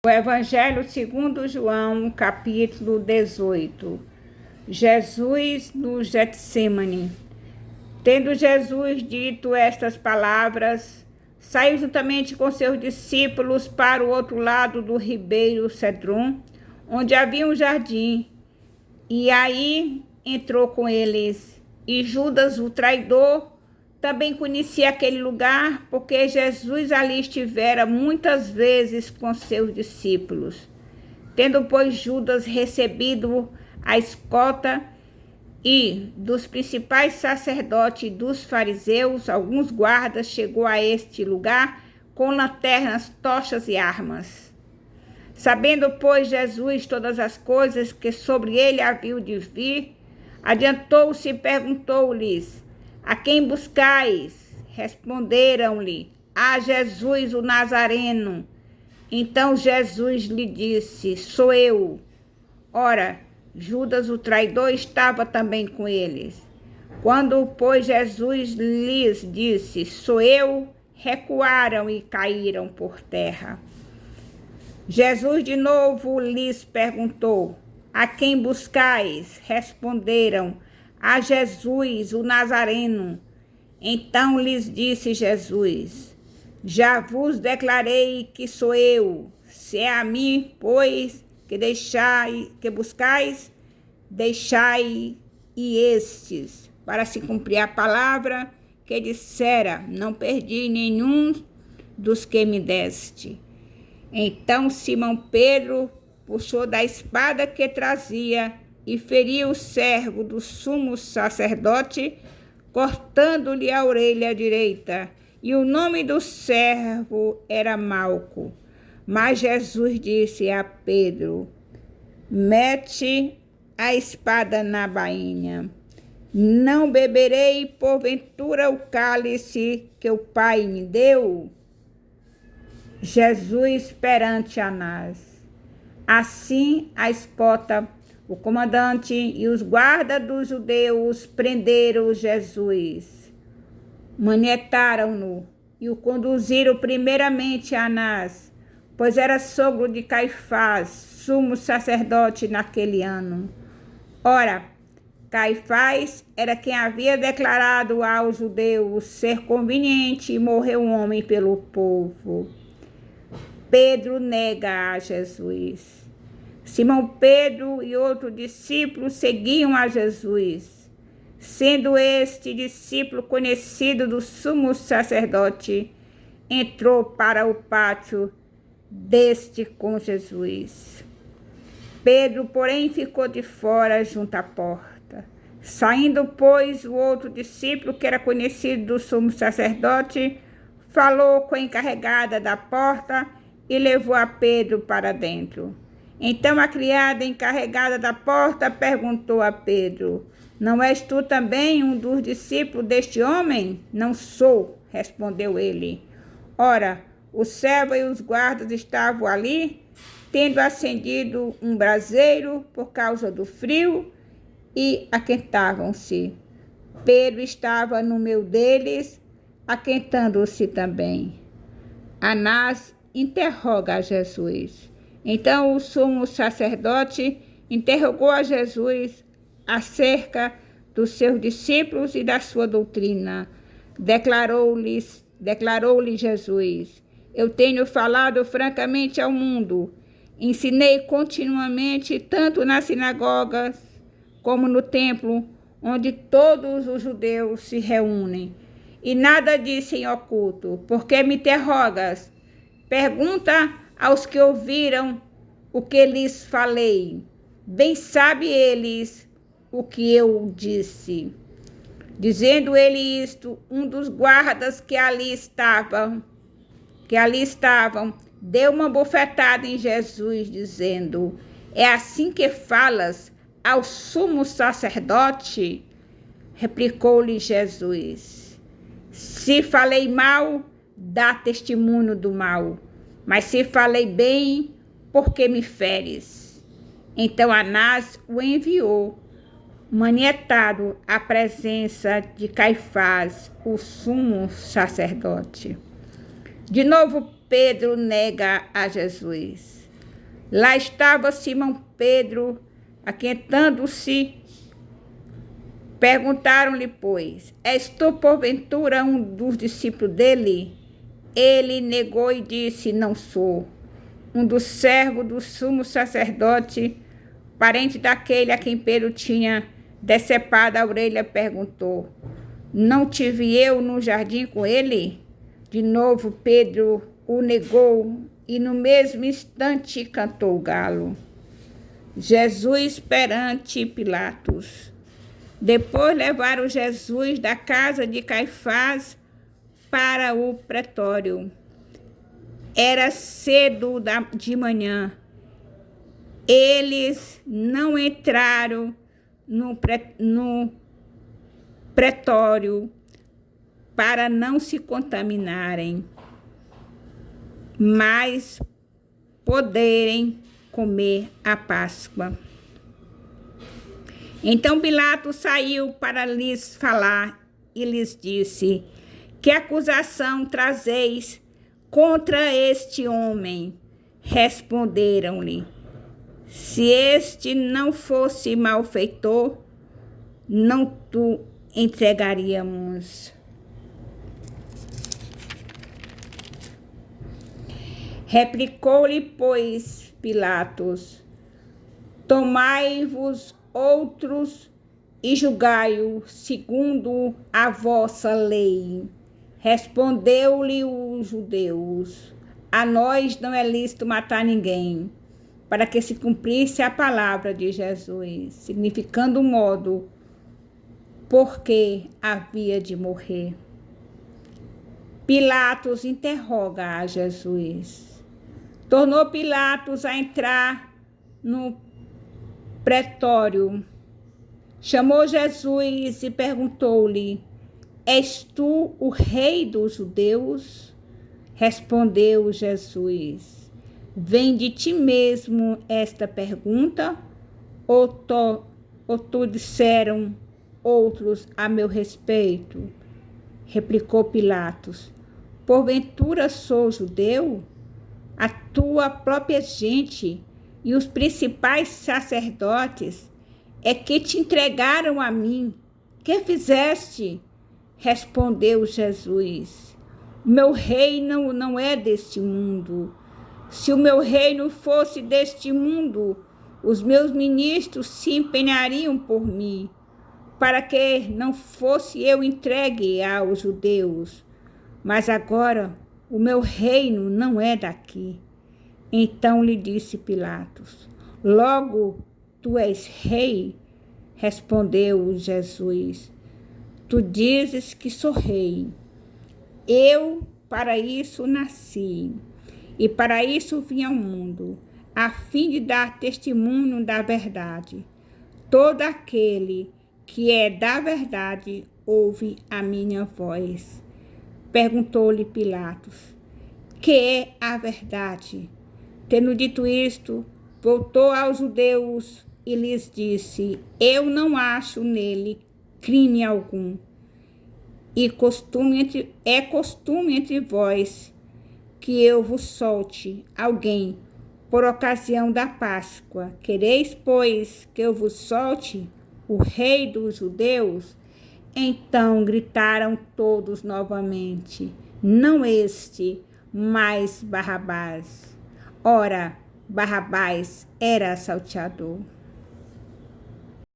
O Evangelho segundo João, capítulo 18. Jesus no Getsêmani. Tendo Jesus dito estas palavras, saiu juntamente com seus discípulos para o outro lado do ribeiro Cedron, onde havia um jardim, e aí entrou com eles. E Judas, o traidor, também conhecia aquele lugar, porque Jesus ali estivera muitas vezes com seus discípulos. Tendo, pois, Judas recebido a escolta e dos principais sacerdotes e dos fariseus, alguns guardas, chegou a este lugar com lanternas, tochas e armas. Sabendo, pois, Jesus todas as coisas que sobre ele haviam de vir, adiantou-se e perguntou-lhes: a quem buscais? Responderam-lhe: a Jesus o Nazareno. Então Jesus lhe disse: sou eu. Ora, Judas o traidor estava também com eles. Quando, pois, Jesus lhes disse: sou eu, recuaram e caíram por terra. Jesus de novo lhes perguntou: a quem buscais? Responderam: a Jesus, o Nazareno. Então lhes disse Jesus: já vos declarei que sou eu. Se é a mim, pois, que buscais, deixai e estes, para se cumprir a palavra que dissera: não perdi nenhum dos que me deste. Então Simão Pedro puxou da espada que trazia e feriu o servo do sumo sacerdote, cortando-lhe a orelha direita. E o nome do servo era Malco. Mas Jesus disse a Pedro: mete a espada na bainha. Não beberei porventura o cálice que o Pai me deu? Jesus perante Anás. Assim a escolta, o comandante e os guardas dos judeus prenderam Jesus, manietaram-no e o conduziram primeiramente a Anás, pois era sogro de Caifás, sumo sacerdote naquele ano. Ora, Caifás era quem havia declarado aos judeus ser conveniente morrer um homem pelo povo. Pedro nega a Jesus. Simão Pedro e outro discípulo seguiam a Jesus. Sendo este discípulo conhecido do sumo sacerdote, entrou para o pátio deste com Jesus. Pedro, porém, ficou de fora junto à porta. Saindo, pois, o outro discípulo, que era conhecido do sumo sacerdote, falou com a encarregada da porta e levou a Pedro para dentro. Então a criada encarregada da porta perguntou a Pedro: não és tu também um dos discípulos deste homem? Não sou, respondeu ele. Ora, o servo e os guardas estavam ali, tendo acendido um braseiro por causa do frio, e aquentavam-se. Pedro estava no meio deles, aquentando-se também. Anás interroga a Jesus. Então o sumo sacerdote interrogou a Jesus acerca dos seus discípulos e da sua doutrina. Declarou-lhe Jesus: eu tenho falado francamente ao mundo, ensinei continuamente tanto nas sinagogas como no templo, onde todos os judeus se reúnem, e nada disse em oculto. Por que me interrogas? Pergunta aos que ouviram o que lhes falei. Bem sabe eles o que eu disse. Dizendo ele isto, um dos guardas que ali estavam, deu uma bofetada em Jesus, dizendo: é assim que falas ao sumo sacerdote? Replicou-lhe Jesus: se falei mal, dá testemunho do mal, mas se falei bem, por que me feres? Então Anás o enviou, manietado, à presença de Caifás, o sumo sacerdote. De novo Pedro nega a Jesus. Lá estava Simão Pedro, aquentando-se. Perguntaram-lhe, pois, és tu porventura um dos discípulos dele? Ele negou e disse, não sou. Um dos servos do sumo sacerdote, parente daquele a quem Pedro tinha decepado a orelha, perguntou, não tive eu no jardim com ele? De novo Pedro o negou e no mesmo instante cantou o galo. Jesus perante Pilatos. Depois levaram Jesus da casa de Caifás para o pretório. Era cedo de manhã. Eles não entraram no pretório para não se contaminarem, mas poderem comer a Páscoa. Então Pilatos saiu para lhes falar e lhes disse, que acusação trazeis contra este homem? Responderam-lhe, se este não fosse malfeitor, não tu entregaríamos. Replicou-lhe, pois, Pilatos, tomai-vos outros e julgai-o segundo a vossa lei. Respondeu-lhe os judeus, a nós não é lícito matar ninguém, para que se cumprisse a palavra de Jesus, significando o modo porque havia de morrer. Pilatos interroga a Jesus. Tornou Pilatos a entrar no pretório. Chamou Jesus e perguntou-lhe, és tu o rei dos judeus? Respondeu Jesus, vem de ti mesmo esta pergunta, ou tu disseram outros a meu respeito? Replicou Pilatos, porventura sou judeu? A tua própria gente e os principais sacerdotes é que te entregaram a mim. Que fizeste? Respondeu Jesus, o meu reino não é deste mundo. Se o meu reino fosse deste mundo, os meus ministros se empenhariam por mim, para que não fosse eu entregue aos judeus. Mas agora o meu reino não é daqui. Então lhe disse Pilatos, logo tu és rei? Respondeu Jesus, tu dizes que sou rei. Eu para isso nasci, e para isso vim ao mundo, a fim de dar testemunho da verdade. Todo aquele que é da verdade ouve a minha voz. Perguntou-lhe Pilatos, que é a verdade? Tendo dito isto, voltou aos judeus e lhes disse, eu não acho nele crime algum. E é costume entre vós que eu vos solte alguém por ocasião da Páscoa. Quereis, pois, que eu vos solte o rei dos judeus? Então gritaram todos novamente, não este, mas Barrabás. Ora, Barrabás era salteador.